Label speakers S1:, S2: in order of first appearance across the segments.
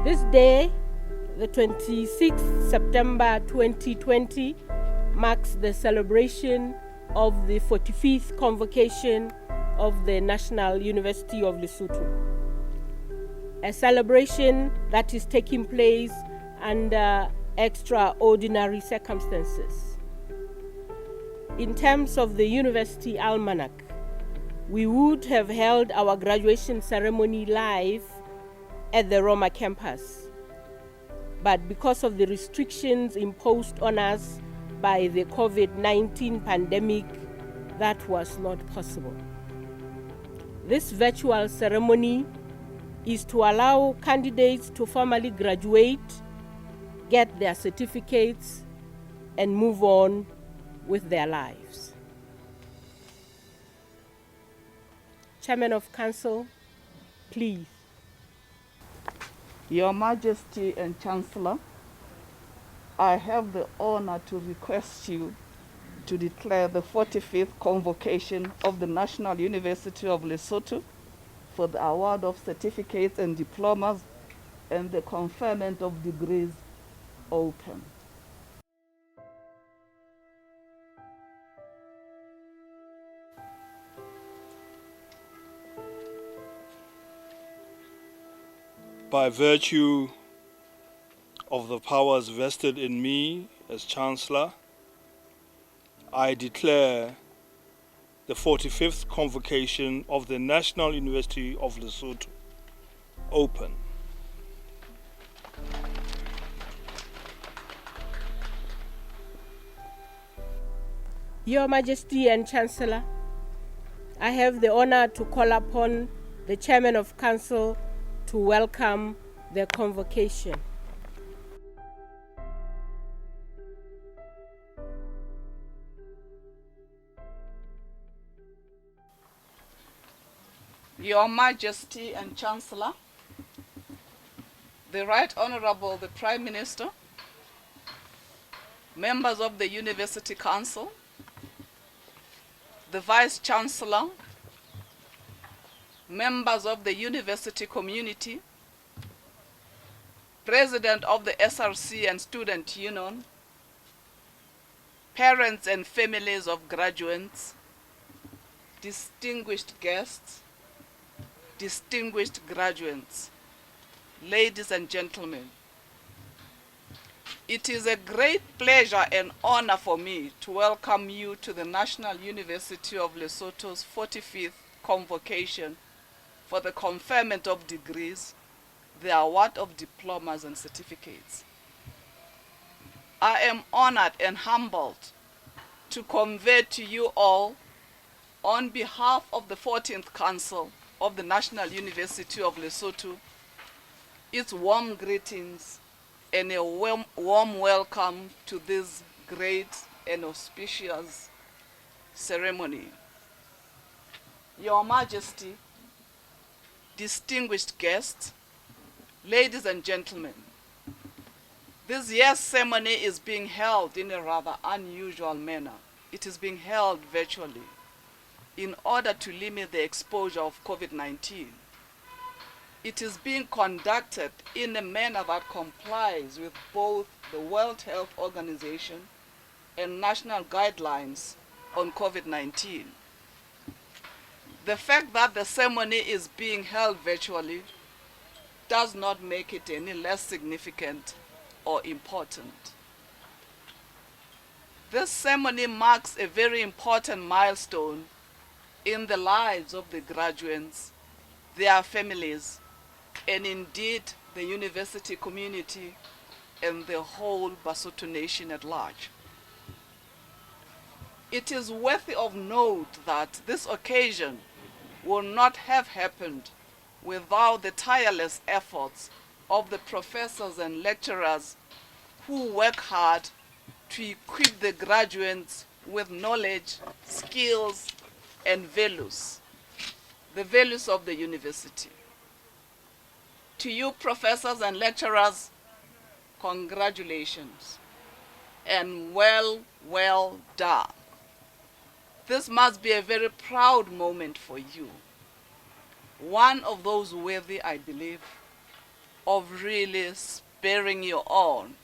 S1: This day, the 26th September 2020, marks the celebration of the 45th convocation of the National University of Lesotho. A celebration that is taking place under extraordinary circumstances. In terms of the University Almanac, we would have held our graduation ceremony live at the Roma campus. But because of the restrictions imposed on us by the COVID-19 pandemic, that was not possible. This virtual ceremony is to allow candidates to formally graduate, get their certificates, and move on with their lives. Chairman of Council, please.
S2: Your Majesty and Chancellor, I have the honor to request you to declare the 45th convocation of the National University of Lesotho for the award of certificates and diplomas and the conferment of degrees open.
S3: By virtue of the powers vested in me as Chancellor, I declare the 45th convocation of the National University of Lesotho open.
S1: Your Majesty and Chancellor, I have the honor to call upon the Chairman of Council to welcome the convocation.
S2: Your Majesty and Chancellor, the Right Honorable the Prime Minister, members of the University Council, the Vice Chancellor, members of the university community, President of the SRC and Student Union, parents and families of graduates, distinguished guests, distinguished graduates, ladies and gentlemen. It is a great pleasure and honor for me to welcome you to the National University of Lesotho's 45th convocation for the conferment of degrees, the award of diplomas and certificates. I am honored and humbled to convey to you all, on behalf of the 14th Council of the National University of Lesotho, its warm greetings and a warm welcome to this great and auspicious ceremony. Your Majesty, distinguished guests, ladies and gentlemen, this year's ceremony is being held in a rather unusual manner. It is being held virtually in order to limit the exposure of COVID-19. It is being conducted in a manner that complies with both the World Health Organization and national guidelines on COVID-19. The fact that the ceremony is being held virtually does not make it any less significant or important. This ceremony marks a very important milestone in the lives of the graduates, their families, and indeed the university community and the whole Basotho nation at large. It is worthy of note that this occasion would not have happened without the tireless efforts of the professors and lecturers who work hard to equip the graduates with knowledge, skills, and values, the values of the university. To you, professors and lecturers, congratulations and well done. This must be a very proud moment for you. One of those worthy, I believe, of really sparing your own.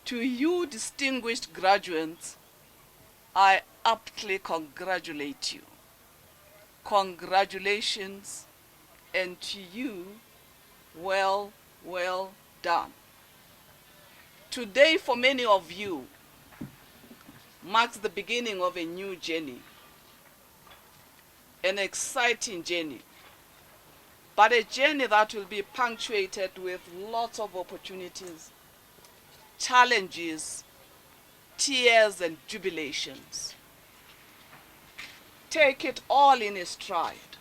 S2: To you, distinguished graduates, I aptly congratulate you. Congratulations, and to you, well done. Today, for many of you, marks the beginning of a new journey, an exciting journey, but a journey that will be punctuated with lots of opportunities, challenges, tears, and jubilations. Take it all in a stride,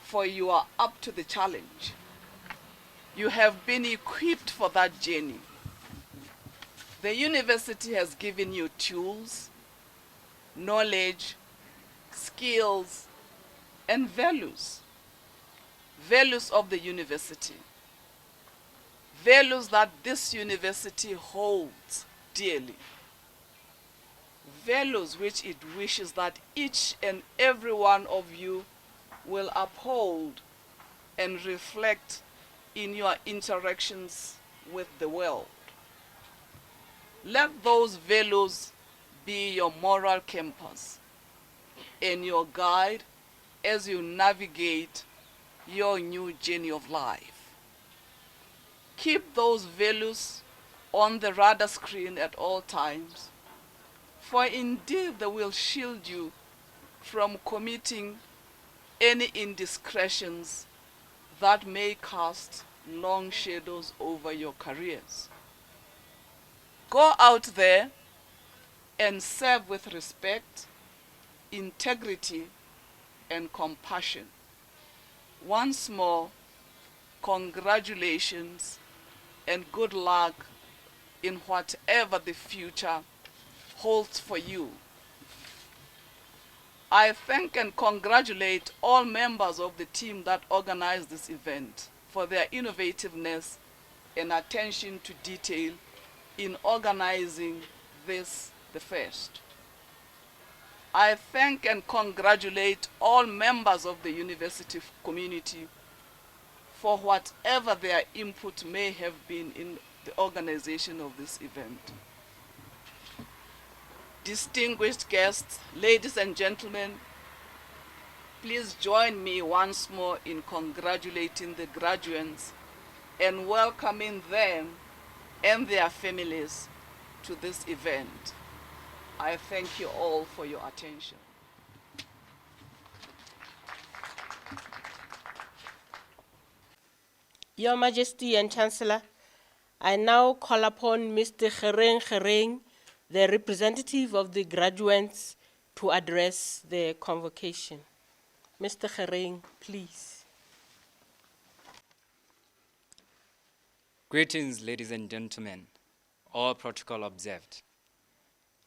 S2: for you are up to the challenge. You have been equipped for that journey. The university has given you tools, knowledge, skills, and values. Values of the university. Values that this university holds dearly. Values which it wishes that each and every one of you will uphold and reflect in your interactions with the world. Let those values be your moral compass and your guide as you navigate your new journey of life. Keep those values on the radar screen at all times, for indeed they will shield you from committing any indiscretions that may cast long shadows over your careers. Go out there and serve with respect, integrity, and compassion. Once more, congratulations and good luck in whatever the future holds for you. I thank and congratulate all members of the team that organized this event for their innovativeness and attention to detail in organizing this, the first. I thank and congratulate all members of the university community for whatever their input may have been in the organization of this event. Distinguished guests, ladies and gentlemen, please join me once more in congratulating the graduates and welcoming them and their families to this event. I thank you all for your attention.
S1: Your Majesty and Chancellor, I now call upon Mr. Gereng, the representative of the graduates, to address the convocation. Mr. Gereng, please.
S4: Greetings, ladies and gentlemen, all protocol observed.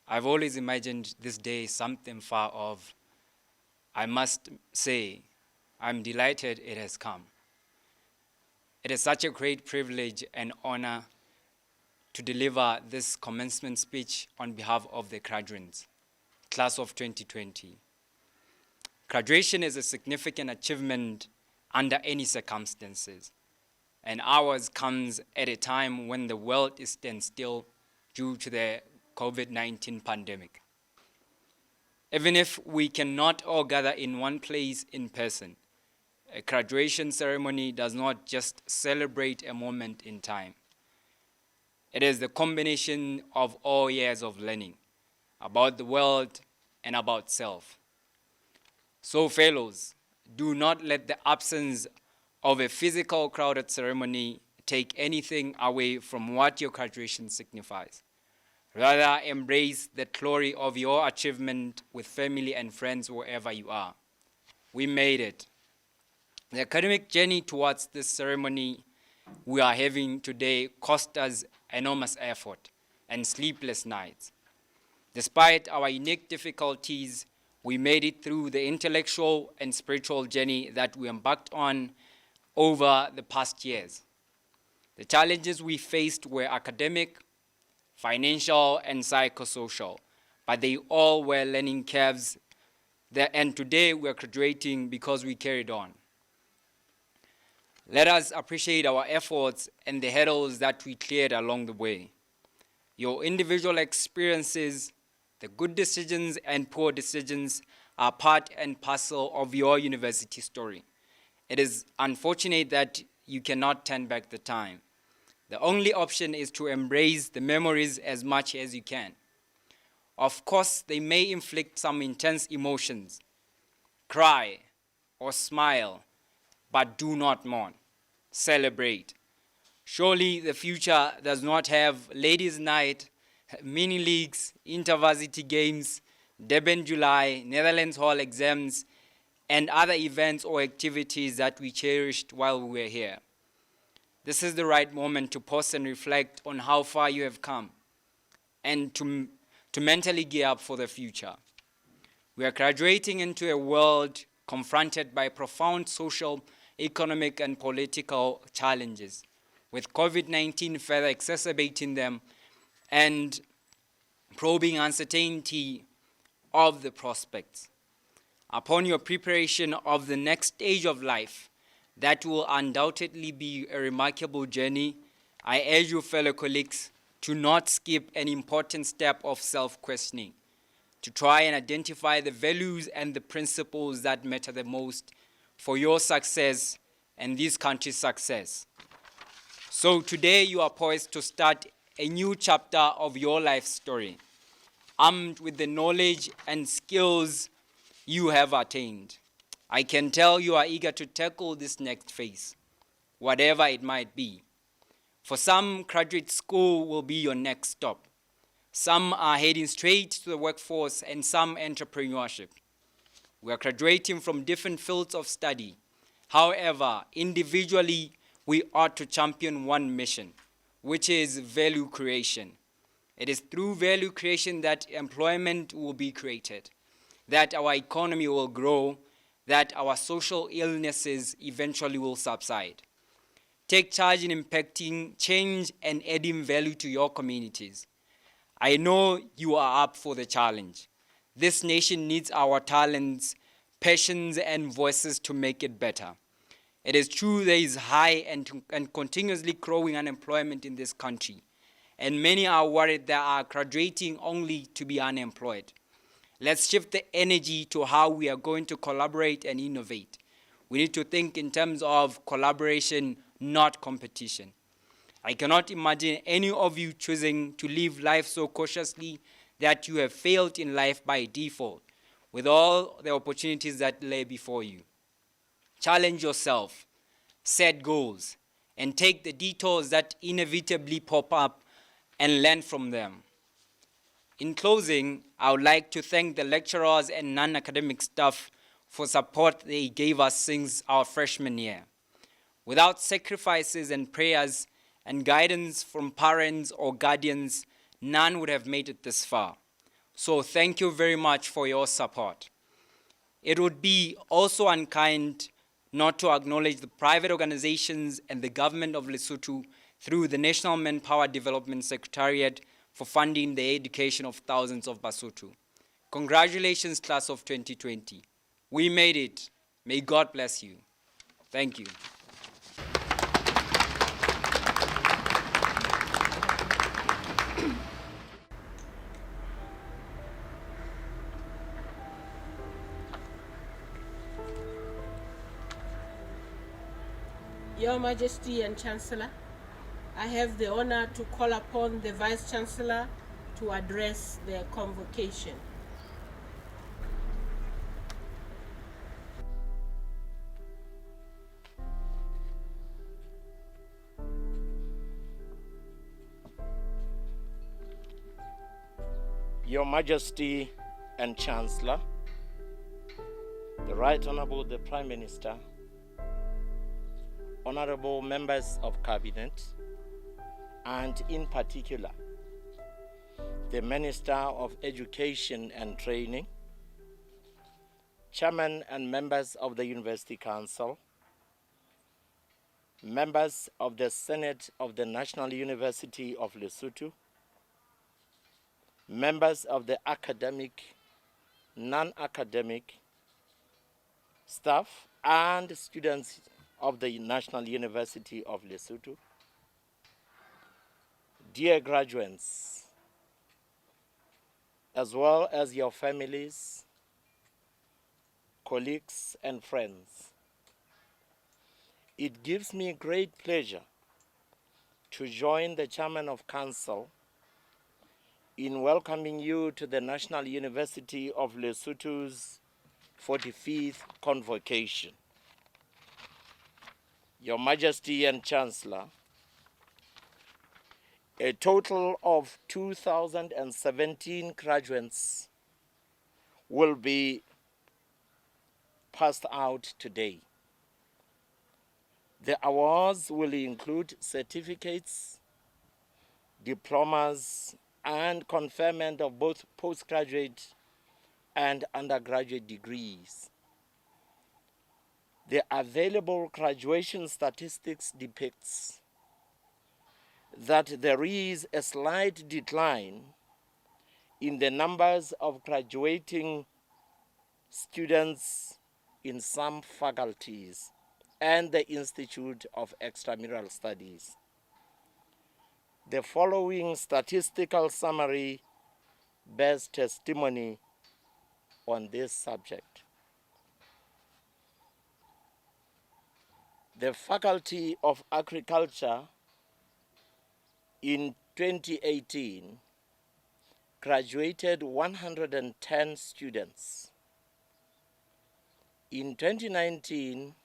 S4: I've always imagined this day something far off, I must say, I'm delighted it has come. It is such a great privilege and honor to deliver this commencement speech on behalf of the graduates, class of 2020. Graduation is a significant achievement under any circumstances, and ours comes at a time when the world is standstill due to the COVID-19 pandemic. Even if we cannot all gather in one place in person, a graduation ceremony does not just celebrate a moment in time. It is the combination of all years of learning about the world and about self. So, fellows, do not let the absence of a physical crowded ceremony take anything away from what your graduation signifies. Rather, embrace the glory of your achievement with family and friends wherever you are. We made it. The academic journey towards this ceremony we are having today cost us enormous effort and sleepless nights. Despite our unique difficulties, we made it through the intellectual and spiritual journey that we embarked on over the past years. The challenges we faced were academic, financial, and psychosocial, but they all were learning curves, and today we are graduating because we carried on. Let us appreciate our efforts and the hurdles that we cleared along the way. Your individual experiences, the good decisions and poor decisions are part and parcel of your university story. It is unfortunate that you cannot turn back the time. The only option is to embrace the memories as much as you can. Of course, they may inflict some intense emotions, cry or smile, but do not mourn. Celebrate. Surely the future does not have ladies' night, mini leagues, intervarsity games, Durban July, Netherlands Hall exams, and other events or activities that we cherished while we were here. This is the right moment to pause and reflect on how far you have come and to mentally gear up for the future. We are graduating into a world confronted by profound social, economic, and political challenges, with COVID-19 further exacerbating them and probing uncertainty of the prospects. Upon your preparation of the next stage of life, that will undoubtedly be a remarkable journey, I urge you, fellow colleagues, to not skip an important step of self-questioning, to try and identify the values and the principles that matter the most for your success and this country's success. So today you are poised to start a new chapter of your life story, armed with the knowledge and skills you have attained. I can tell you are eager to tackle this next phase, whatever it might be. For some, graduate school will be your next stop. Some are heading straight to the workforce and some entrepreneurship. We are graduating from different fields of study. However, individually, we ought to champion one mission, which is value creation. It is through value creation that employment will be created, that our economy will grow, that our social illnesses eventually will subside. Take charge in impacting change and adding value to your communities. I know you are up for the challenge. This nation needs our talents, passions, and voices to make it better. It is true there is high and continuously growing unemployment in this country, and many are worried they are graduating only to be unemployed. Let's shift the energy to how we are going to collaborate and innovate. We need to think in terms of collaboration, not competition. I cannot imagine any of you choosing to live life so cautiously that you have failed in life by default, with all the opportunities that lay before you. Challenge yourself, set goals, and take the detours that inevitably pop up and learn from them. In closing, I would like to thank the lecturers and non-academic staff for support they gave us since our freshman year. Without sacrifices and prayers and guidance from parents or guardians, none would have made it this far. So thank you very much for your support. It would be also unkind not to acknowledge the private organizations and the government of Lesotho through the National Manpower Development Secretariat for funding the education of thousands of Basotho. Congratulations, class of 2020. We made it. May God bless you. Thank you.
S1: Your Majesty and Chancellor, I have the honor to call upon the Vice Chancellor to address the convocation.
S5: Your Majesty and Chancellor, the Right Honorable the Prime Minister, honorable members of Cabinet, and in particular, the Minister of Education and Training, Chairman and members of the University Council, members of the Senate of the National University of Lesotho, members of the academic, non-academic staff, and students of the National University of Lesotho. Dear graduates, as well as your families, colleagues, and friends, it gives me great pleasure to join the Chairman of Council in welcoming you to the National University of Lesotho's 45th convocation. Your Majesty and Chancellor, a total of 2,017 graduates will be passed out today. The awards will include certificates, diplomas, and conferment of both postgraduate and undergraduate degrees. The available graduation statistics depicts that there is a slight decline in the numbers of graduating students in some faculties and the Institute of Extramural Studies. The following statistical summary bears testimony on this subject. The Faculty of Agriculture in 2018 graduated 110 students. In 2019,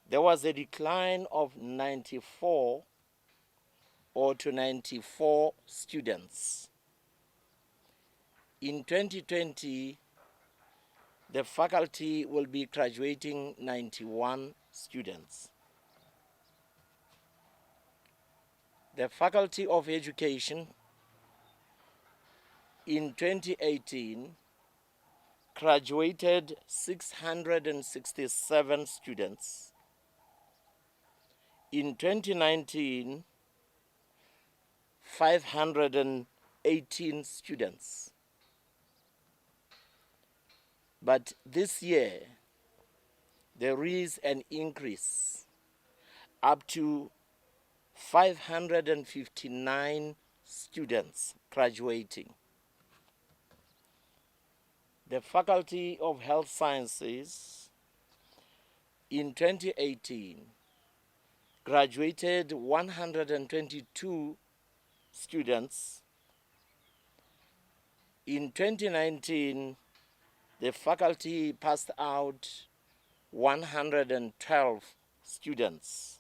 S5: there was a decline of 94 to 94 students. In 2020, the faculty will be graduating 91 students. The Faculty of Education in 2018 graduated 667 students. In 2019, 518 students. But this year, there is an increase up to 559 students graduating. The Faculty of Health Sciences in 2018 graduated 122 students. In 2019, the faculty passed out 112 students.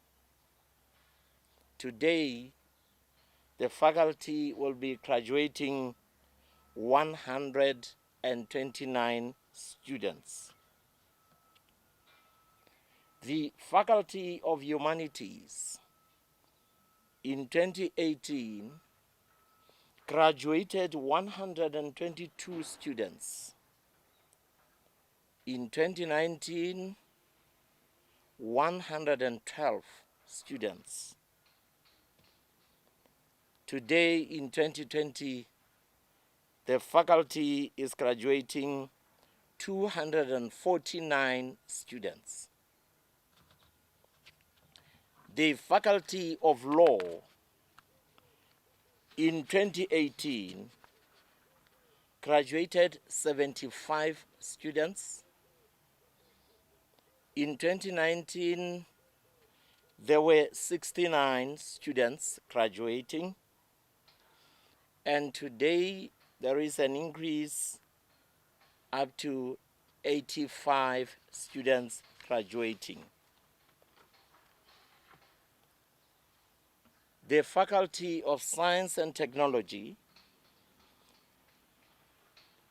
S5: Today, the faculty will be graduating 129 students. The Faculty of Humanities in 2018 graduated 122 students. In 2019, 112 students. Today, in 2020, the faculty is graduating 249 students. The Faculty of Law in 2018 graduated 75 students. In 2019, there were 69 students graduating, and today there is an increase up to 85 students graduating. The Faculty of Science and Technology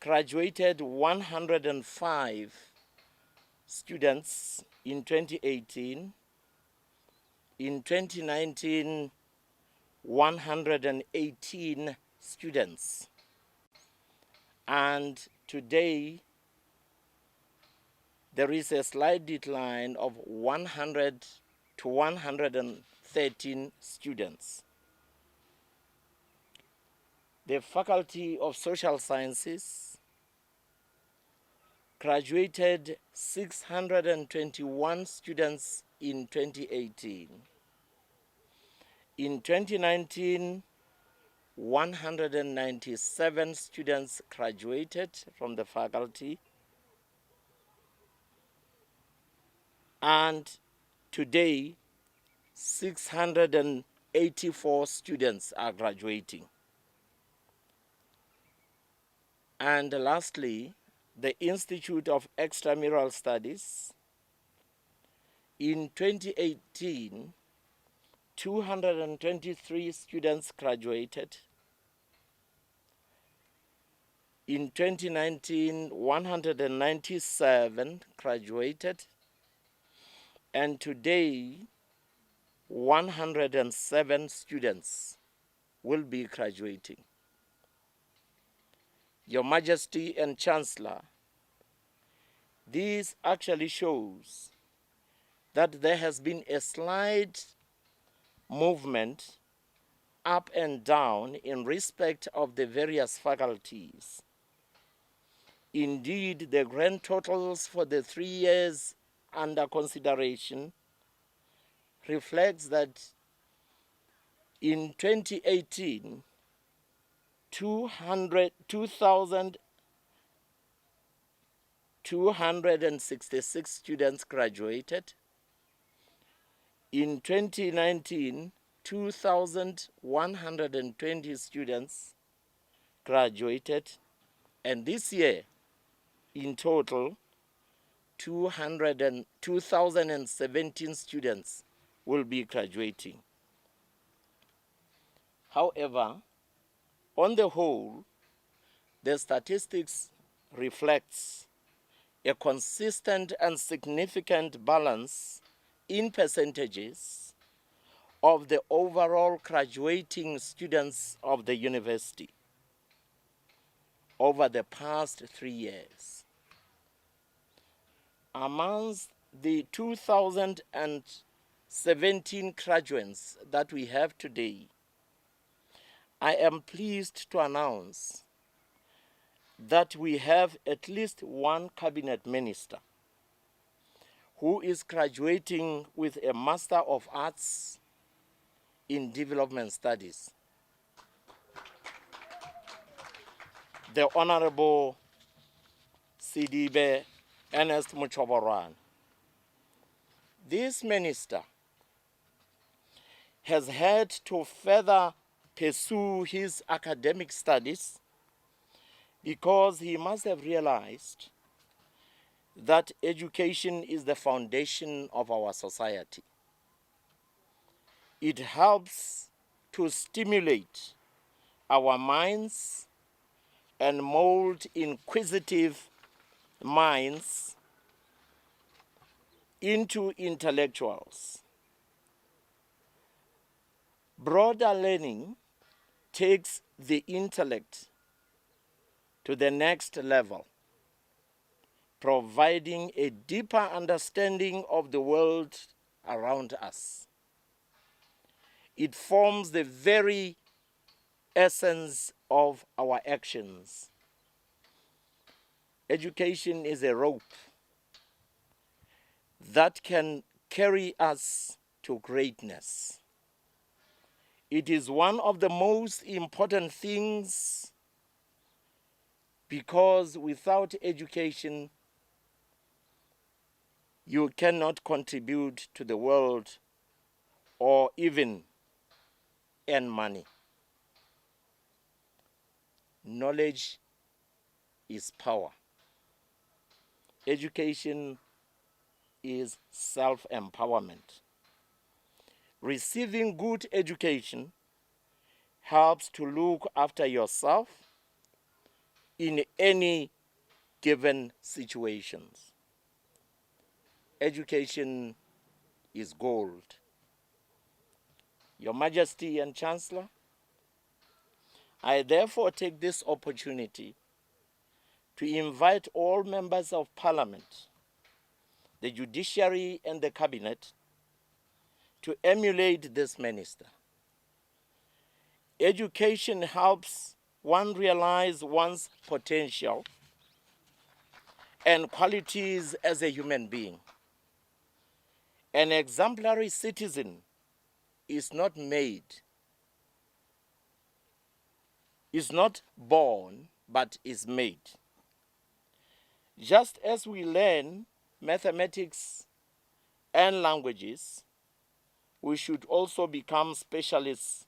S5: graduated 105 students in 2018. In 2019, 118 students. And today, there is a slight decline of 100 to 113 students. The Faculty of Social Sciences graduated 621 students in 2018. In 2019, 197 students graduated from the faculty, and today 684 students are graduating. And lastly, the Institute of Extramural Studies. In 2018, 223 students graduated. In 2019, 197 graduated. And today, 107 students will be graduating. Your Majesty and Chancellor, this actually shows that there has been a slight movement up and down in respect of the various faculties. Indeed, the grand totals for the 3 years under consideration reflects that in 2018, 2,266 students graduated. In 2019, 2,120 students graduated, and this year, in total, 2,017 students will be graduating. However, on the whole, the statistics reflects a consistent and significant balance in percentages of the overall graduating students of the university over the past 3 years. Amongst the 2,017 graduates that we have today, I am pleased to announce that we have at least one cabinet minister who is graduating with a Master of Arts in Development Studies. The Honorable Sidibe Ernest Muchoboran. This minister has had to further pursue his academic studies because he must have realized that education is the foundation of our society. It helps to stimulate our minds and mold inquisitive minds into intellectuals. Broader learning takes the intellect to the next level. providing a deeper understanding of the world around us. It forms the very essence of our actions. Education is a rope that can carry us to greatness. It is one of the most important things because without education, you cannot contribute to the world or even earn money. Knowledge is power. Education is self-empowerment. Receiving good education helps to look after yourself in any given situations. Education is gold. Your Majesty and Chancellor, I therefore take this opportunity to invite all members of Parliament, the judiciary and the cabinet to emulate this minister. Education helps one realize one's potential and qualities as a human being. An exemplary citizen is not born, but is made. Just as we learn mathematics and languages, we should also become specialists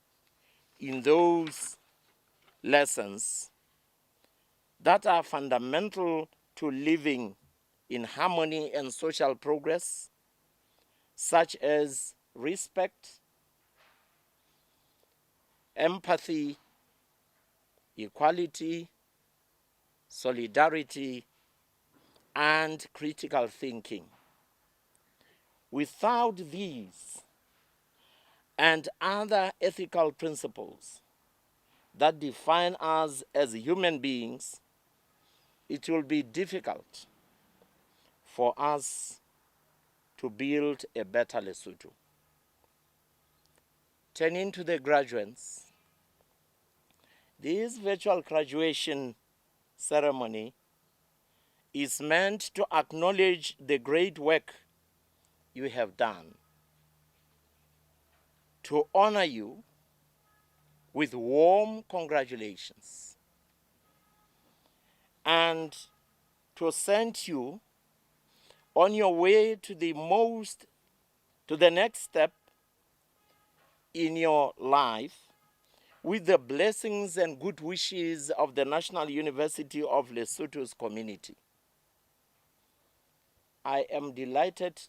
S5: in those lessons that are fundamental to living in harmony and social progress, such as respect, empathy, equality, solidarity, and critical thinking. Without these and other ethical principles that define us as human beings, it will be difficult for us to build a better Lesotho. Turning to the graduates, this virtual graduation ceremony is meant to acknowledge the great work you have done, to honor you with warm congratulations, and to send you on your way to the next step in your life with the blessings and good wishes of the National University of Lesotho's community. I am delighted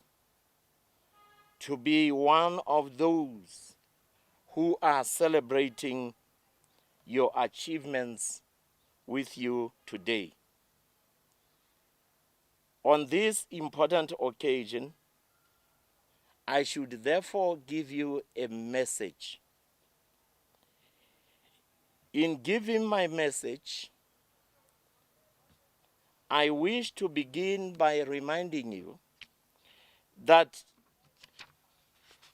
S5: to be one of those who are celebrating your achievements with you today. On this important occasion, I should therefore give you a message. In giving my message, I wish to begin by reminding you that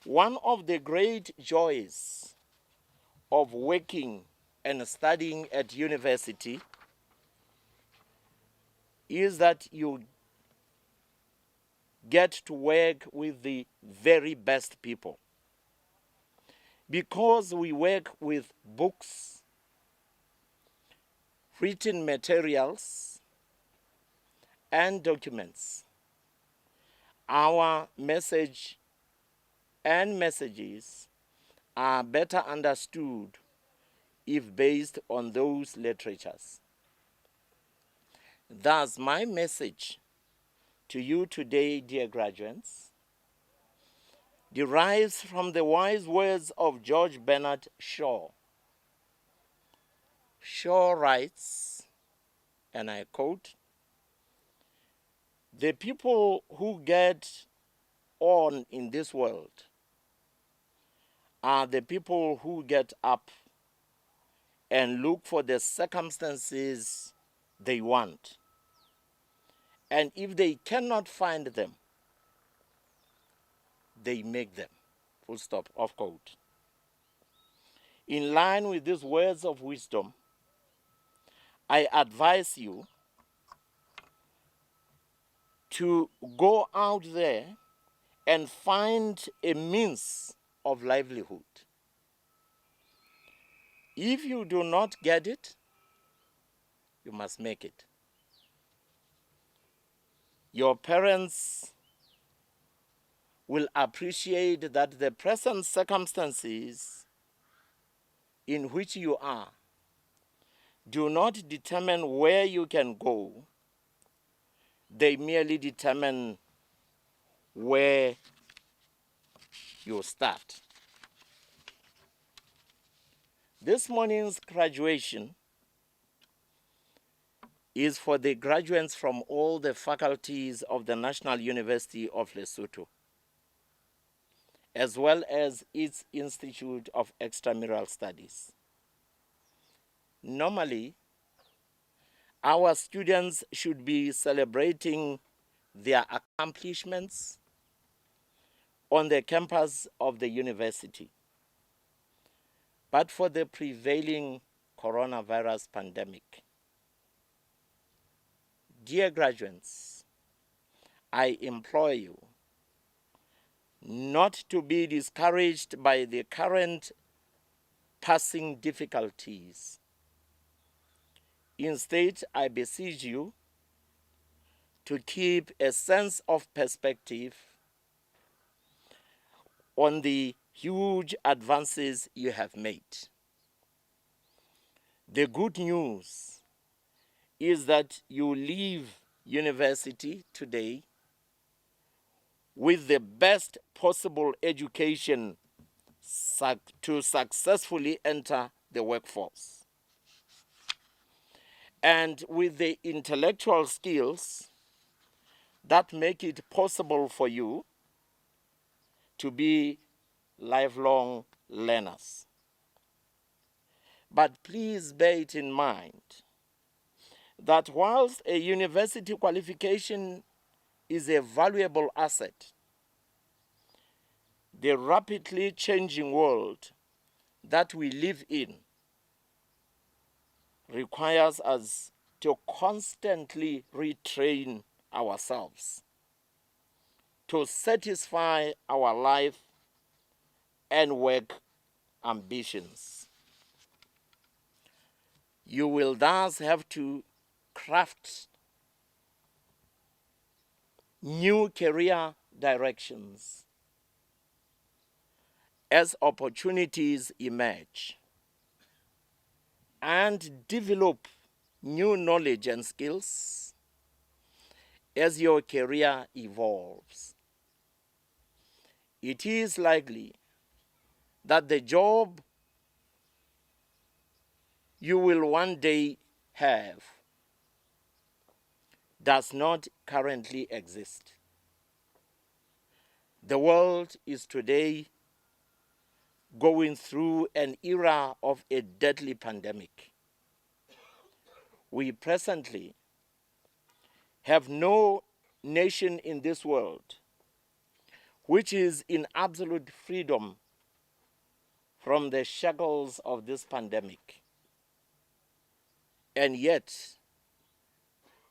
S5: one of the great joys of working and studying at university is that you get to work with the very best people. Because we work with books, written materials, and documents, our message and messages are better understood if based on those literatures. Thus, my message to you today, dear graduates, derives from the wise words of George Bernard Shaw. Shaw writes, and I quote, "The people who get on in this world are the people who get up and look for the circumstances they want, And if they cannot find them, they make them. Full stop, off quote. In line with these words of wisdom, I advise you to go out there and find a means of livelihood. If you do not get it, you must make it. Your parents will appreciate that the present circumstances in which you are do not determine where you can go. They merely determine where you start. This morning's graduation is for the graduates from all the faculties of the National University of Lesotho, as well as its Institute of Extramural Studies. Normally, our students should be celebrating their accomplishments on the campus of the university. But for the prevailing coronavirus pandemic, dear graduates, I implore you not to be discouraged by the current passing difficulties. Instead, I beseech you to keep a sense of perspective on the huge advances you have made. The good news is that you leave university today with the best possible education to successfully enter the workforce, and with the intellectual skills that make it possible for you to be lifelong learners. But please bear it in mind that whilst a university qualification is a valuable asset, the rapidly changing world that we live in requires us to constantly retrain ourselves to satisfy our life and work ambitions. You will thus have to craft new career directions as opportunities emerge, and develop new knowledge and skills as your career evolves. It is likely that the job you will one day have does not currently exist. The world is today going through an era of a deadly pandemic. We presently have no nation in this world which is in absolute freedom from the shackles of this pandemic. And yet,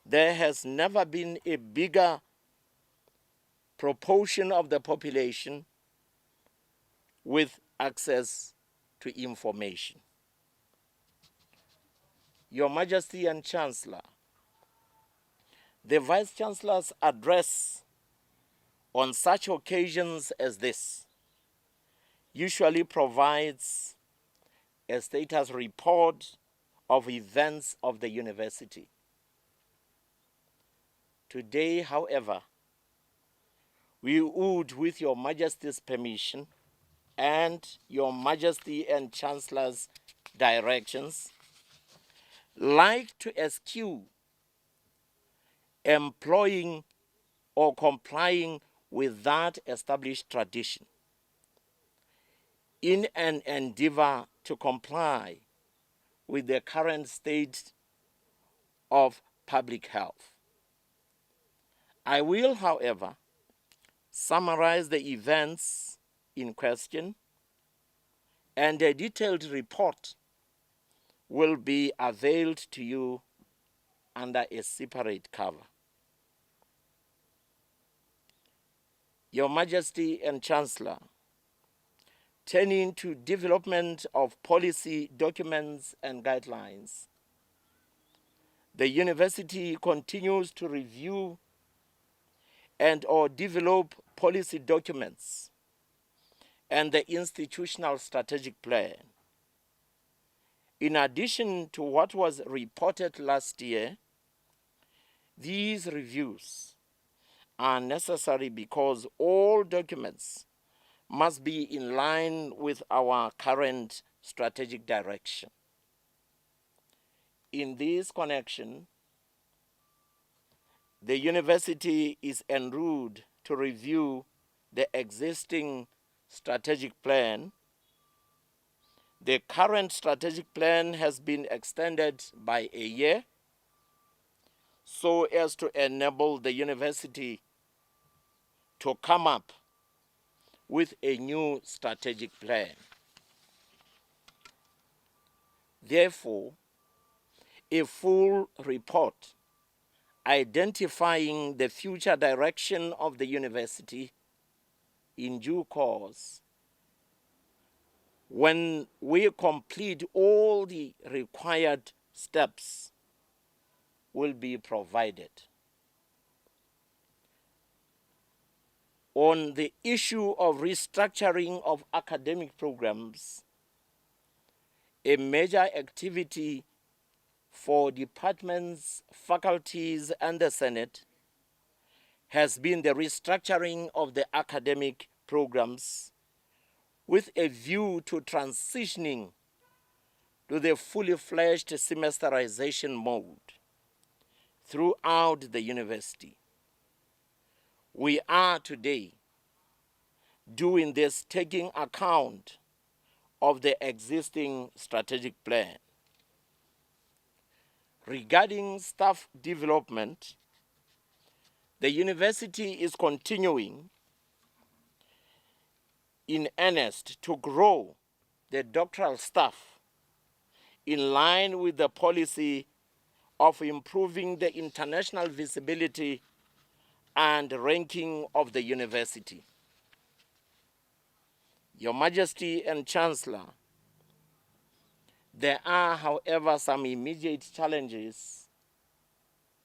S5: there has never been a bigger proportion of the population with access to information. Your Majesty and Chancellor, the Vice-Chancellor's address on such occasions as this usually provides a status report of events of the university. Today, however, we would, with Your Majesty's permission and Your Majesty and Chancellor's directions, like to eschew employing or complying with that established tradition in an endeavor to comply with the current state of public health. I will, however, summarize the events in question, and a detailed report will be availed to you under a separate cover. Your Majesty and Chancellor, turning to development of policy documents and guidelines, the university continues to review and/or develop policy documents and the institutional strategic plan. In addition to what was reported last year, these reviews are necessary because all documents must be in line with our current strategic direction. In this connection, the university is enrolled to review the existing strategic plan. The current strategic plan has been extended by a year so as to enable the university to come up with a new strategic plan. Therefore, a full report identifying the future direction of the university in due course, when we complete all the required steps, will be provided. On the issue of restructuring of academic programs, a major activity for departments, faculties, and the Senate has been the restructuring of the academic programs with a view to transitioning to the fully fledged semesterization mode throughout the university. We are today doing this taking account of the existing strategic plan. Regarding staff development, the university is continuing in earnest to grow the doctoral staff in line with the policy of improving the international visibility and ranking of the university. Your Majesty and Chancellor, there are, however, some immediate challenges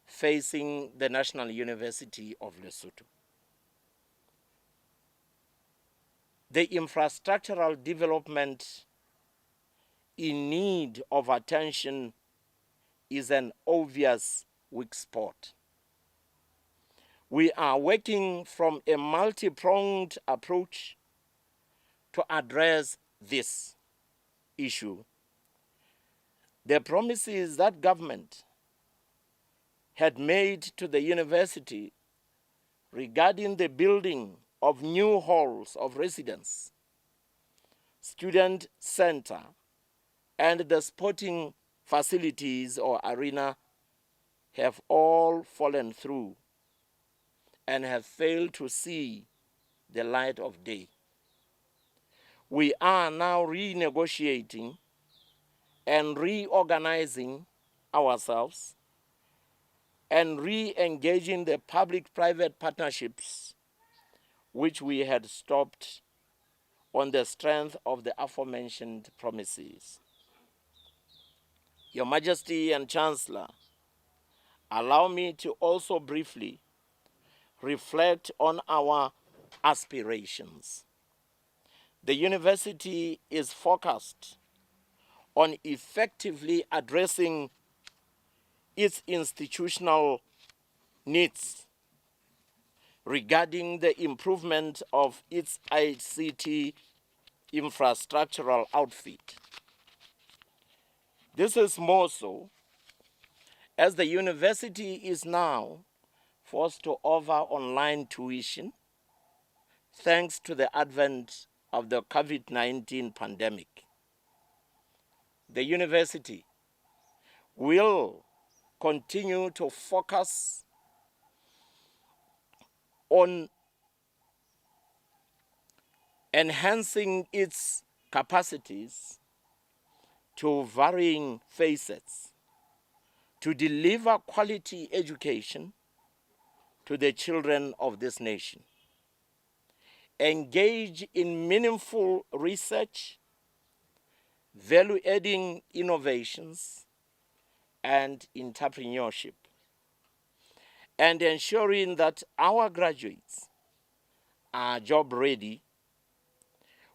S5: facing the National University of Lesotho. The infrastructural development in need of attention is an obvious weak spot. We are working from a multi-pronged approach to address this issue. The promises that government had made to the university regarding the building of new halls of residence, student center, and the sporting facilities or arena have all fallen through and have failed to see the light of day. We are now renegotiating and reorganizing ourselves and re-engaging the public-private partnerships which we had stopped on the strength of the aforementioned promises. Your Majesty and Chancellor, allow me to also briefly reflect on our aspirations. The university is focused on effectively addressing its institutional needs regarding the improvement of its ICT infrastructural outfit. This is more so as the university is now forced to offer online tuition thanks to the advent of the COVID-19 pandemic. The university will continue to focus on enhancing its capacities to varying facets to deliver quality education to the children of this nation, engage in meaningful research, value-adding innovations, and entrepreneurship, and ensuring that our graduates are job-ready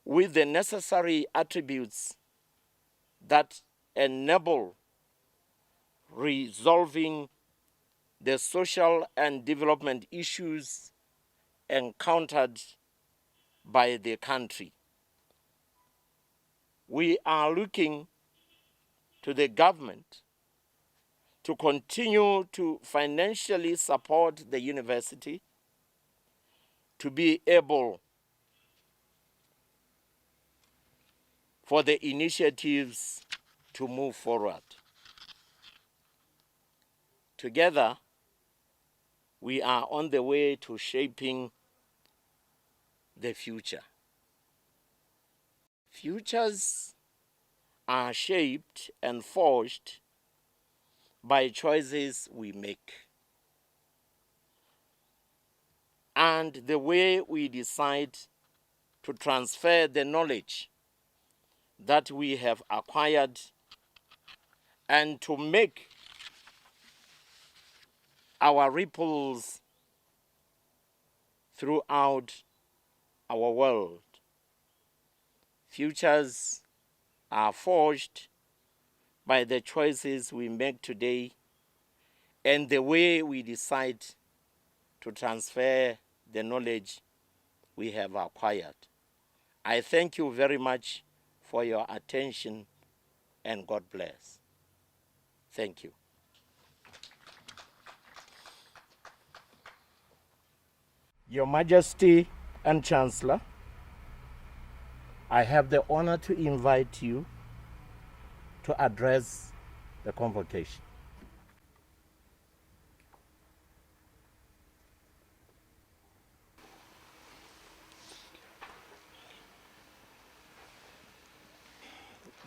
S5: with the necessary attributes that enable resolving the social and development issues encountered by the country. We are looking to the government to continue to financially support the university to be able for the initiatives to move forward. Together, we are on the way to shaping the future. Futures are shaped and forged by choices we make. And the way we decide to transfer the knowledge that we have acquired and to make our ripples throughout our world. Futures are forged by the choices we make today and the way we decide to transfer the knowledge we have acquired. I thank you very much for your attention, and God bless. Thank you. Your Majesty and Chancellor, I have the honor to invite you to address the convocation.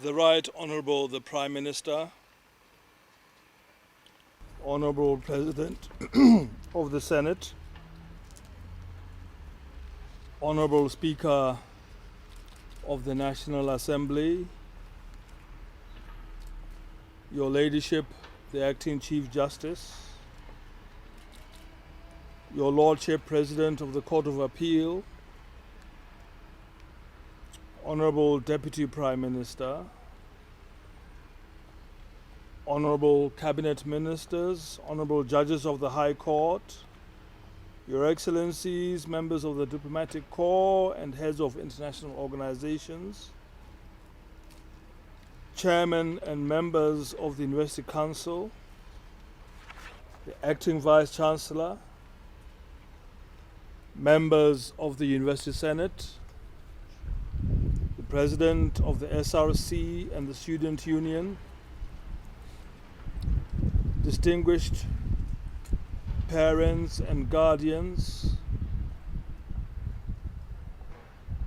S3: The Right Honorable the Prime Minister, Honorable President of the Senate, Honorable Speaker of the National Assembly, Your Ladyship, the Acting Chief Justice, Your Lordship, President of the Court of Appeal, Honorable Deputy Prime Minister, Honorable Cabinet Ministers, Honorable Judges of the High Court, Your Excellencies, members of the Diplomatic Corps and heads of international organizations, Chairmen and members of the University Council, the Acting Vice Chancellor, members of the University Senate, the President of the SRC and the Student Union, distinguished parents and guardians,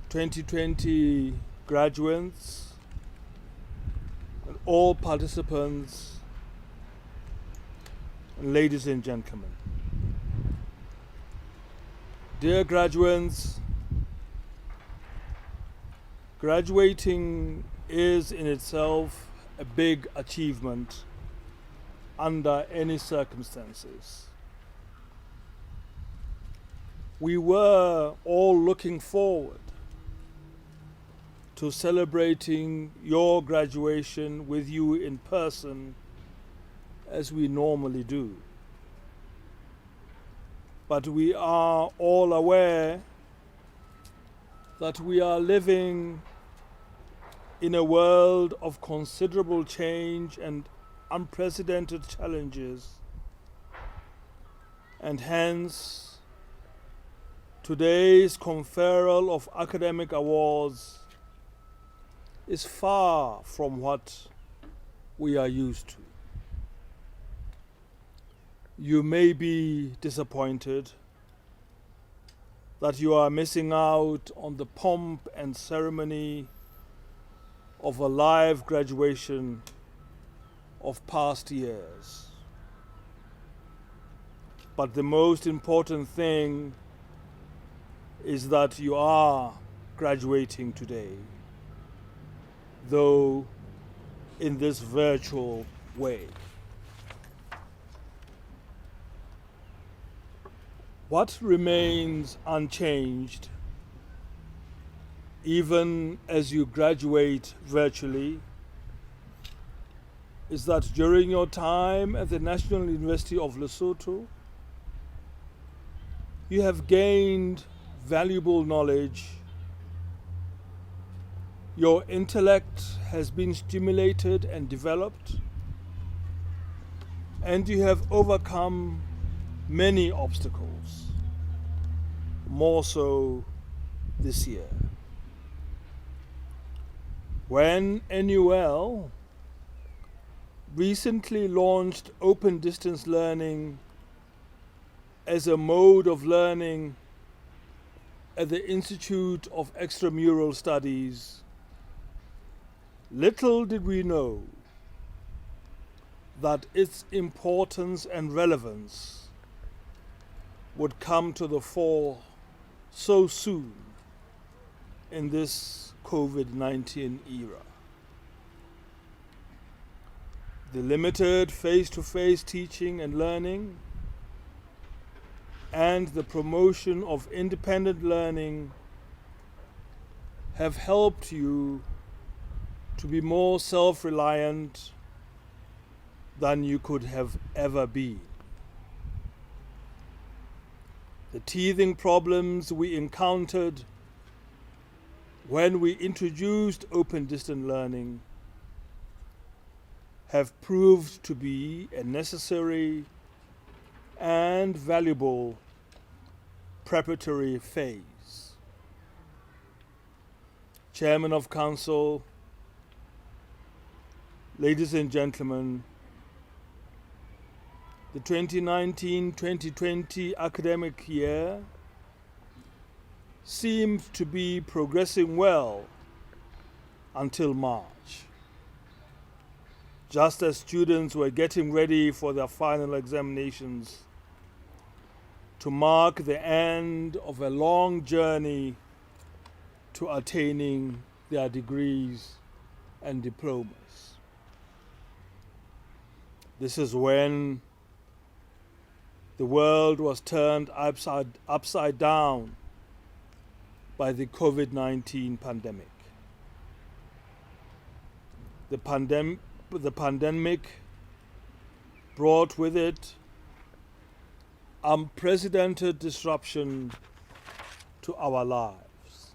S3: 2020 graduates, and all participants, and ladies and gentlemen. Dear graduates, graduating is in itself a big achievement under any circumstances. We were all looking forward to celebrating your graduation with you in person as we normally do. But we are all aware that we are living in a world of considerable change and unprecedented challenges, and hence today's conferral of academic awards is far from what we are used to. You may be disappointed, that you are missing out on the pomp and ceremony of a live graduation of past years. But the most important thing is that you are graduating today, though in this virtual way. What remains unchanged, even as you graduate virtually, is that during your time at the National University of Lesotho, you have gained valuable knowledge, your intellect has been stimulated and developed, and you have overcome many obstacles, more so this year. When NUL recently launched open distance learning as a mode of learning at the Institute of Extramural Studies, little did we know that its importance and relevance would come to the fore so soon in this COVID-19 era. The limited face-to-face teaching and learning and the promotion of independent learning have helped you to be more self-reliant than you could have ever been. The teething problems we encountered when we introduced open distance learning have proved to be a necessary and valuable preparatory phase. Chairman of Council, ladies and gentlemen, the 2019-2020 academic year seemed to be progressing well until March. Just as students were getting ready for their final examinations to mark the end of a long journey to attaining their degrees and diplomas. This is when the world was turned upside down by the COVID-19 pandemic. The pandemic brought with it unprecedented disruption to our lives.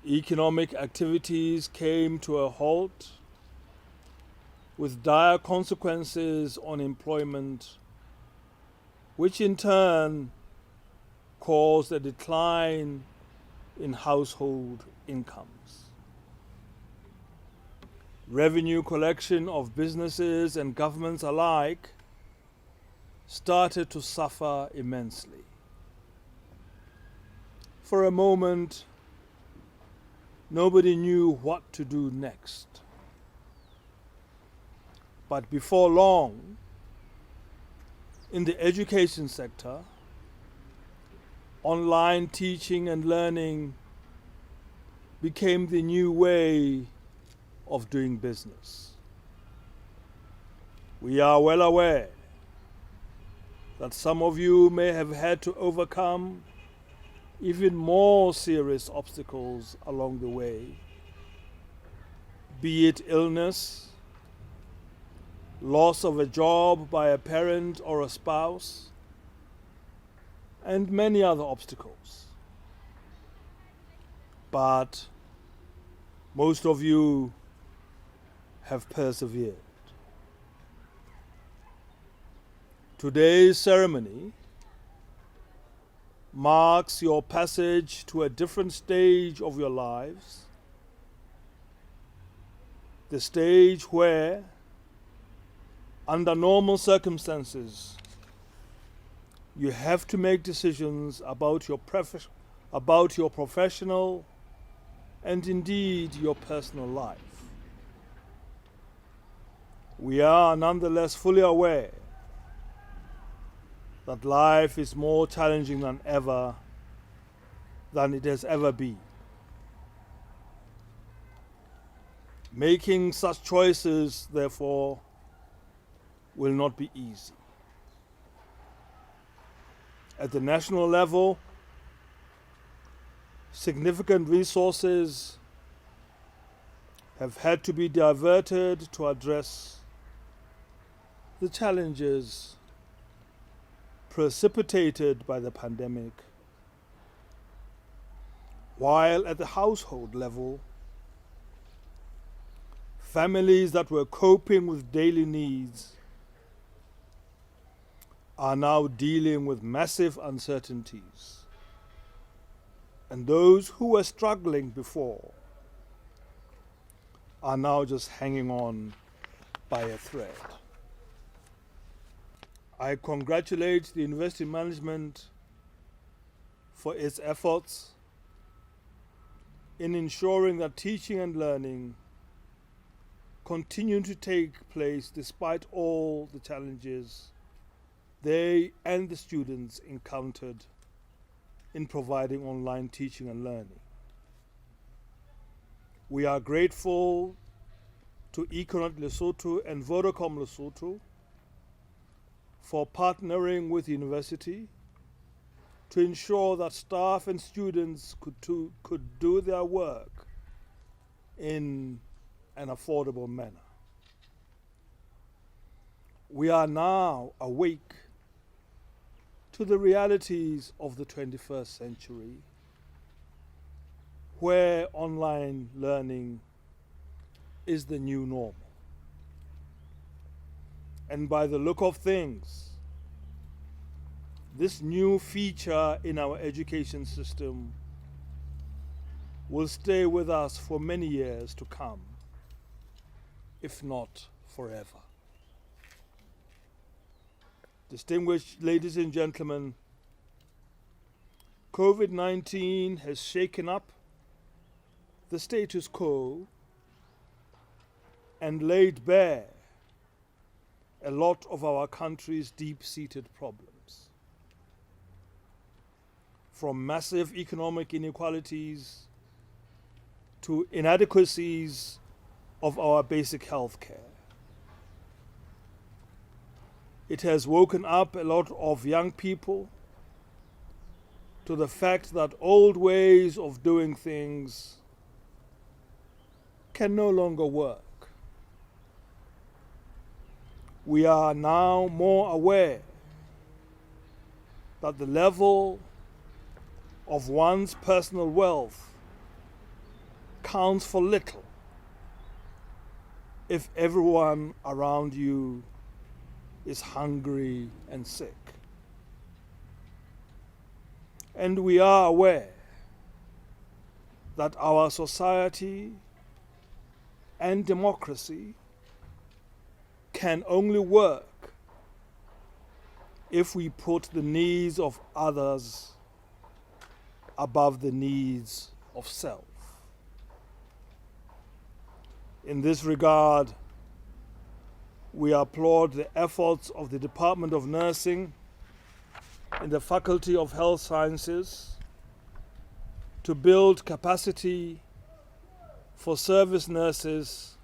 S3: Economic activities came to a halt, with dire consequences on employment, which in turn caused a decline in household incomes. Revenue collection of businesses and governments alike started to suffer immensely. For a moment, nobody knew what to do next. But before long, in the education sector, online teaching and learning became the new way of doing business. We are well aware that some of you may have had to overcome even more serious obstacles along the way, be it illness, loss of a job by a parent or a spouse, and many other obstacles. But most of you have persevered. Today's ceremony marks your passage to a different stage of your lives, the stage where, under normal circumstances, You have to make decisions about your professional and indeed your personal life. We are nonetheless fully aware that life is more challenging than it has ever been. Making such choices, therefore, will not be easy. At the national level, significant resources have had to be diverted to address the challenges precipitated by the pandemic, while at the household level, families that were coping with daily needs are now dealing with massive uncertainties, and those who were struggling before are now just hanging on by a thread. I congratulate the university management for its efforts in ensuring that teaching and learning continue to take place despite all the challenges they and the students encountered in providing online teaching and learning. We are grateful to Econet Lesotho and Vodacom Lesotho for partnering with the university to ensure that staff and students could do their work in an affordable manner. We are now awake to the realities of the 21st century, where online learning is the new normal. And by the look of things, this new feature in our education system will stay with us for many years to come, if not forever. Distinguished ladies and gentlemen, COVID-19 has shaken up the status quo and laid bare a lot of our country's deep-seated problems. From massive economic inequalities to inadequacies of our basic health care. It has woken up a lot of young people to the fact that old ways of doing things can no longer work. We are now more aware that the level of one's personal wealth counts for little if everyone around you is hungry and sick. And we are aware that our society and democracy can only work if we put the needs of others above the needs of self. In this regard, we applaud the efforts of the Department of Nursing and the Faculty of Health Sciences to build capacity for service nurses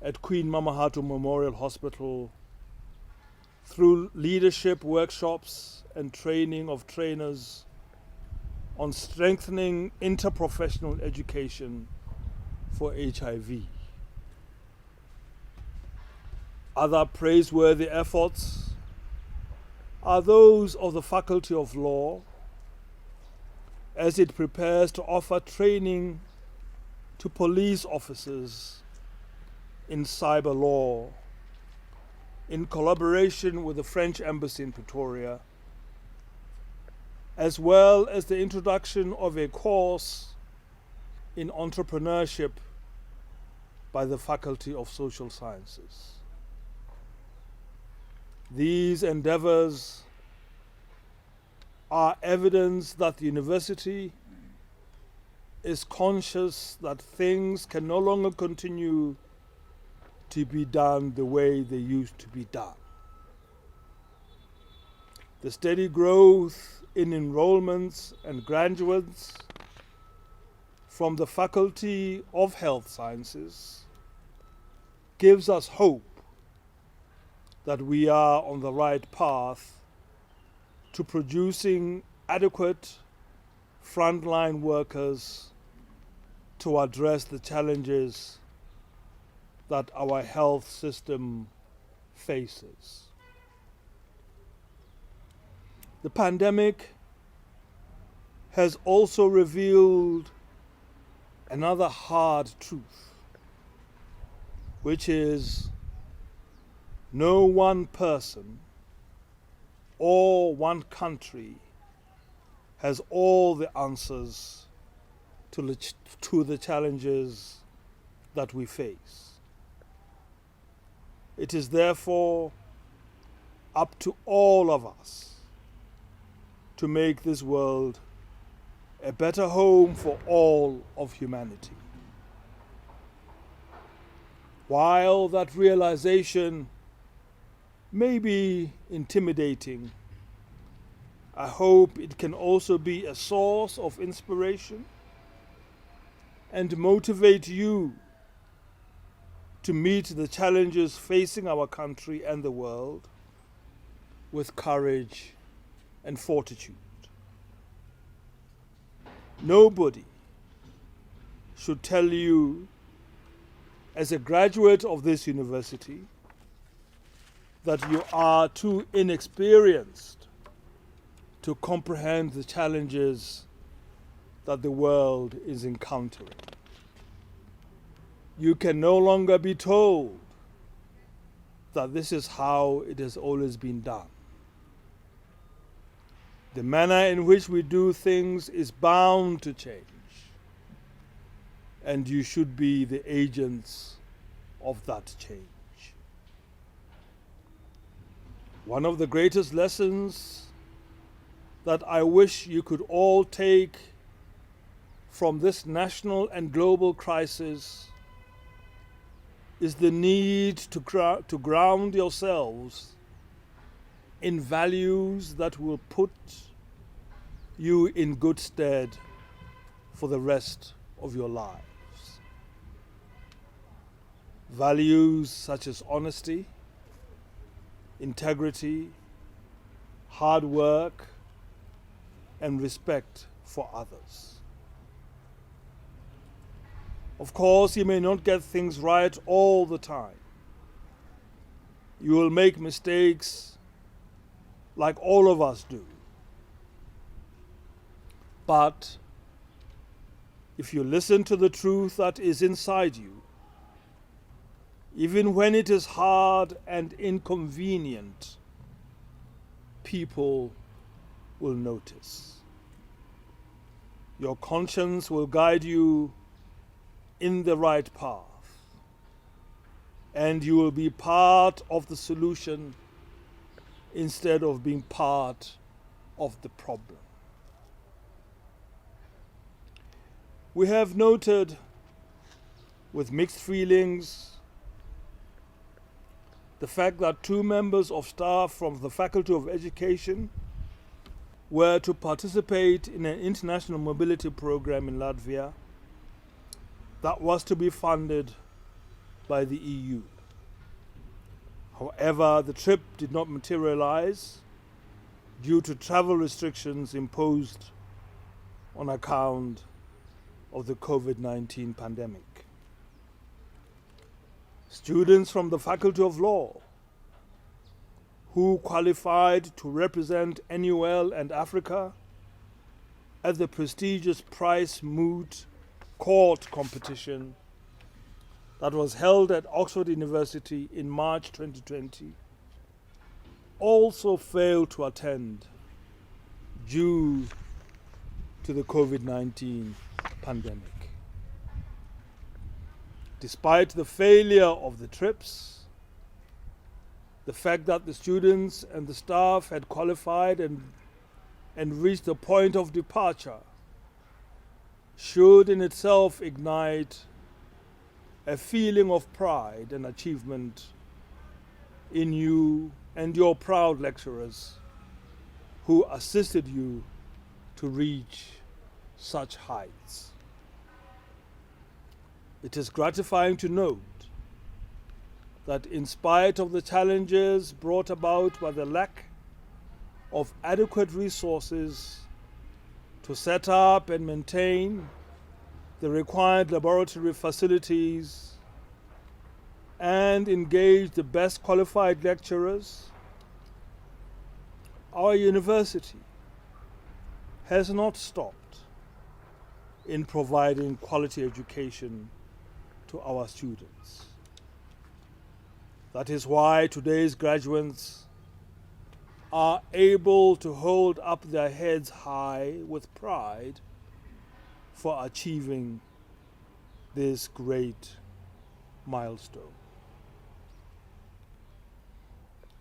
S3: at Queen Mamahato Memorial Hospital through leadership workshops and training of trainers on strengthening interprofessional education for HIV. Other praiseworthy efforts are those of the Faculty of Law as it prepares to offer training to police officers in cyber law in collaboration with the French Embassy in Pretoria, as well as the introduction of a course in entrepreneurship by the Faculty of Social Sciences. These endeavors are evidence that the university is conscious that things can no longer continue to be done the way they used to be done. The steady growth in enrollments and graduates from the Faculty of Health Sciences gives us hope that we are on the right path to producing adequate frontline workers to address the challenges that our health system faces. The pandemic has also revealed another hard truth, which is no one person or one country has all the answers to the challenges that we face. It is therefore up to all of us to make this world a better home for all of humanity. While that realization may be intimidating, I hope it can also be a source of inspiration and motivate you to meet the challenges facing our country and the world with courage and fortitude. Nobody should tell you, as a graduate of this university, that you are too inexperienced to comprehend the challenges that the world is encountering. You can no longer be told that this is how it has always been done. The manner in which we do things is bound to change, and you should be the agents of that change. One of the greatest lessons that I wish you could all take from this national and global crisis is the need to ground yourselves in values that will put you in good stead for the rest of your lives. Values such as honesty, integrity, hard work, and respect for others. Of course, you may not get things right all the time. You will make mistakes like all of us do. But if you listen to the truth that is inside you, even when it is hard and inconvenient, people will notice. Your conscience will guide you in the right path, and you will be part of the solution instead of being part of the problem. We have noted with mixed feelings the fact that 2 members of staff from the Faculty of Education were to participate in an international mobility program in Latvia that was to be funded by the EU. However, the trip did not materialize due to travel restrictions imposed on account of the COVID-19 pandemic. Students from the Faculty of Law who qualified to represent NUL and Africa at the prestigious Price Moot Court competition that was held at Oxford University in March 2020 also failed to attend due to the COVID-19 pandemic. Despite the failure of the trips, the fact that the students and the staff had qualified and and reach the point of departure should in itself ignite a feeling of pride and achievement in you and your proud lecturers who assisted you to reach such heights. It is gratifying to note that in spite of the challenges brought about by the lack of adequate resources to set up and maintain the required laboratory facilities and engage the best qualified lecturers, our university has not stopped in providing quality education to our students. That is why today's graduates are able to hold up their heads high with pride for achieving this great milestone.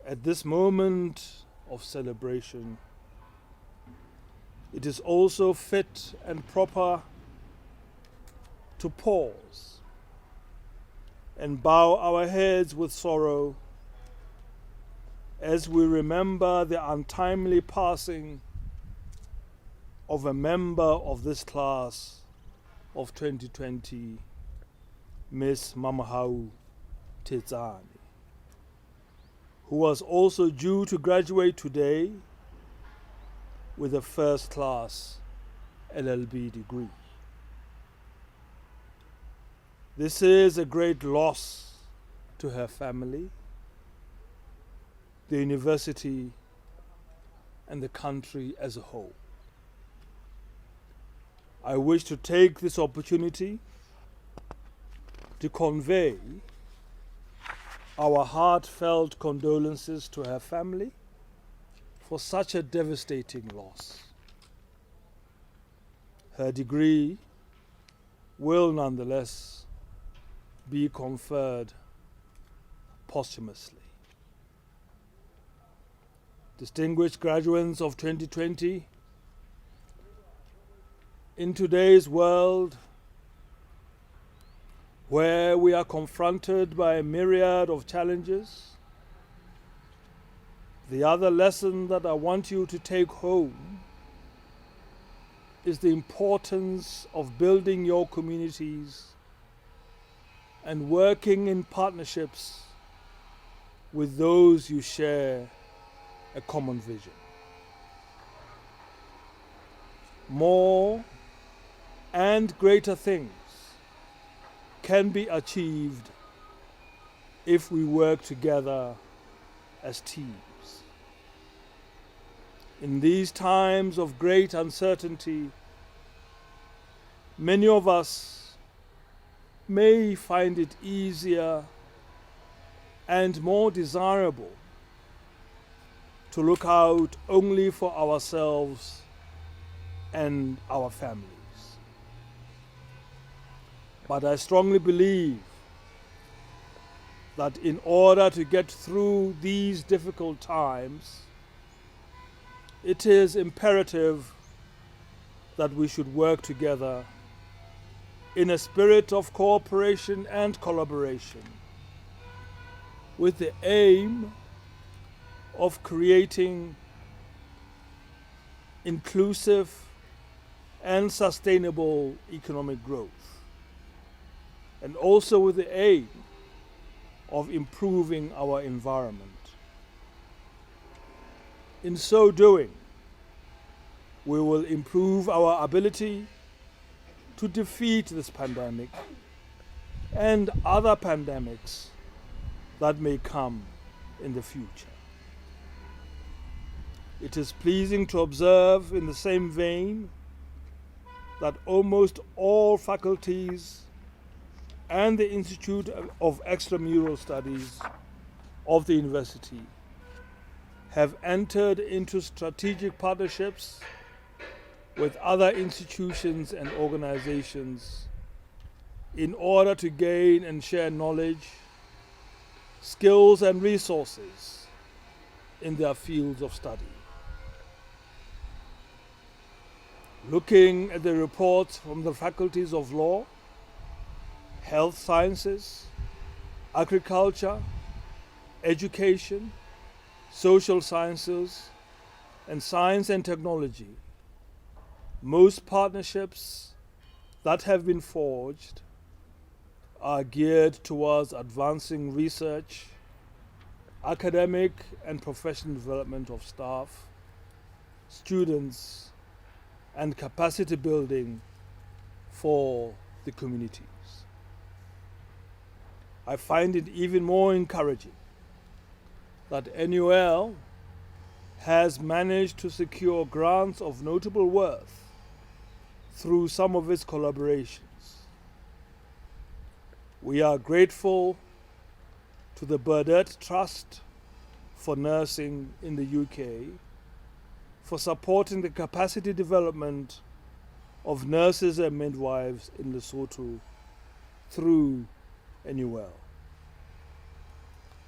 S3: At this moment of celebration, it is also fit and proper to pause and bow our heads with sorrow as we remember the untimely passing of a member of this class of 2020, Miss Mamahau Tezani, who was also due to graduate today with a first-class LLB degree. This is a great loss to her family, the university, and the country as a whole. I wish to take this opportunity to convey our heartfelt condolences to her family for such a devastating loss. Her degree will nonetheless be conferred posthumously. Distinguished graduates of 2020, in today's world, where we are confronted by a myriad of challenges, the other lesson that I want you to take home is the importance of building your communities and working in partnerships with those you share a common vision. More and greater things can be achieved if we work together as teams. In these times of great uncertainty, many of us may find it easier and more desirable to look out only for ourselves and our families. But I strongly believe that in order to get through these difficult times, it is imperative that we should work together in a spirit of cooperation and collaboration, with the aim of creating inclusive and sustainable economic growth, and also with the aim of improving our environment. In so doing, we will improve our ability to defeat this pandemic and other pandemics that may come in the future. It is pleasing to observe in the same vein that almost all faculties and the Institute of Extramural Studies of the university have entered into strategic partnerships with other institutions and organizations in order to gain and share knowledge, skills, and resources in their fields of study. looking at the reports from the faculties of law, health sciences, agriculture, education, social sciences, and science and technology, most partnerships that have been forged are geared towards advancing research, academic and professional development of staff, students, and capacity building for the communities. I find it even more encouraging that NUL has managed to secure grants of notable worth through some of its collaborations. We are grateful to the Burdett Trust for Nursing in the UK for supporting the capacity development of nurses and midwives in Lesotho through NUL.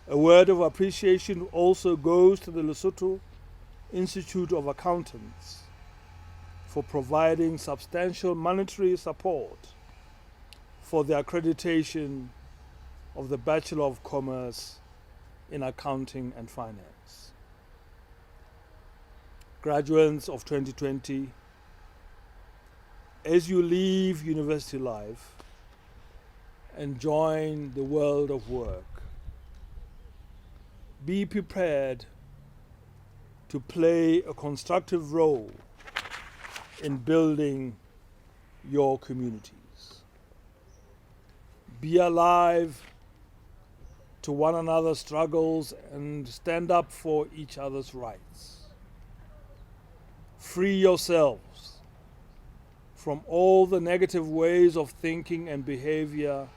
S3: A word of appreciation also goes to the Lesotho Institute of Accountants for providing substantial monetary support for the accreditation of the Bachelor of Commerce in Accounting and Finance. Graduates of 2020, as you leave university life and join the world of work, be prepared to play a constructive role in building your communities. Be alive to one another's struggles and stand up for each other's rights. Free yourselves from all the negative ways of thinking and behavior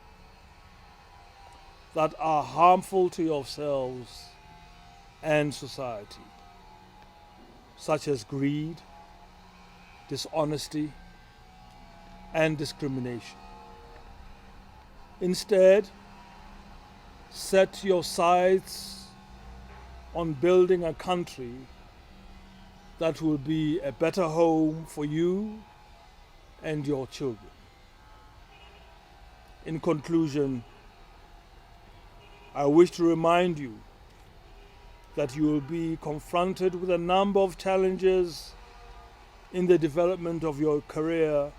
S3: that are harmful to yourselves and society, such as greed, dishonesty, and discrimination. Instead, set your sights on building a country that will be a better home for you and your children. In conclusion, I wish to remind you that you will be confronted with a number of challenges in the development of your career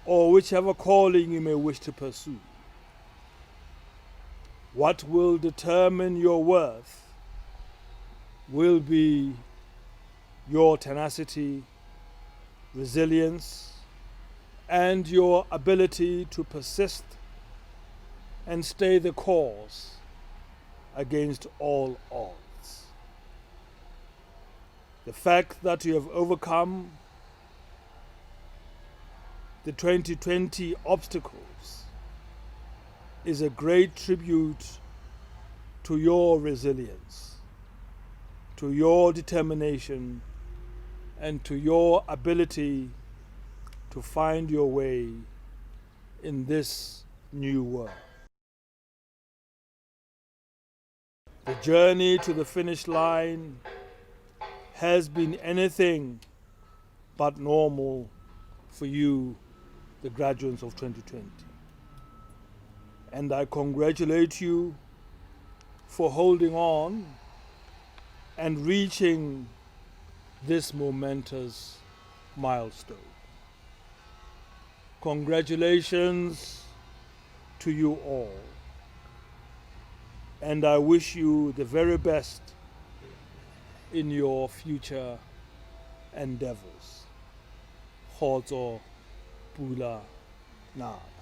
S3: or whichever calling you may wish to pursue. What will determine your worth will be your tenacity, resilience, and your ability to persist and stay the course against all odds. The fact that you have overcome the 2020 obstacles is a great tribute to your resilience, to your determination, and to your ability to find your way in this new world. The journey to the finish line has been anything but normal for you, the graduates of 2020. And I congratulate you for holding on and reaching this momentous milestone. Congratulations to you all. And I wish you the very best in your future endeavors. Kgotso, Pula, Nako.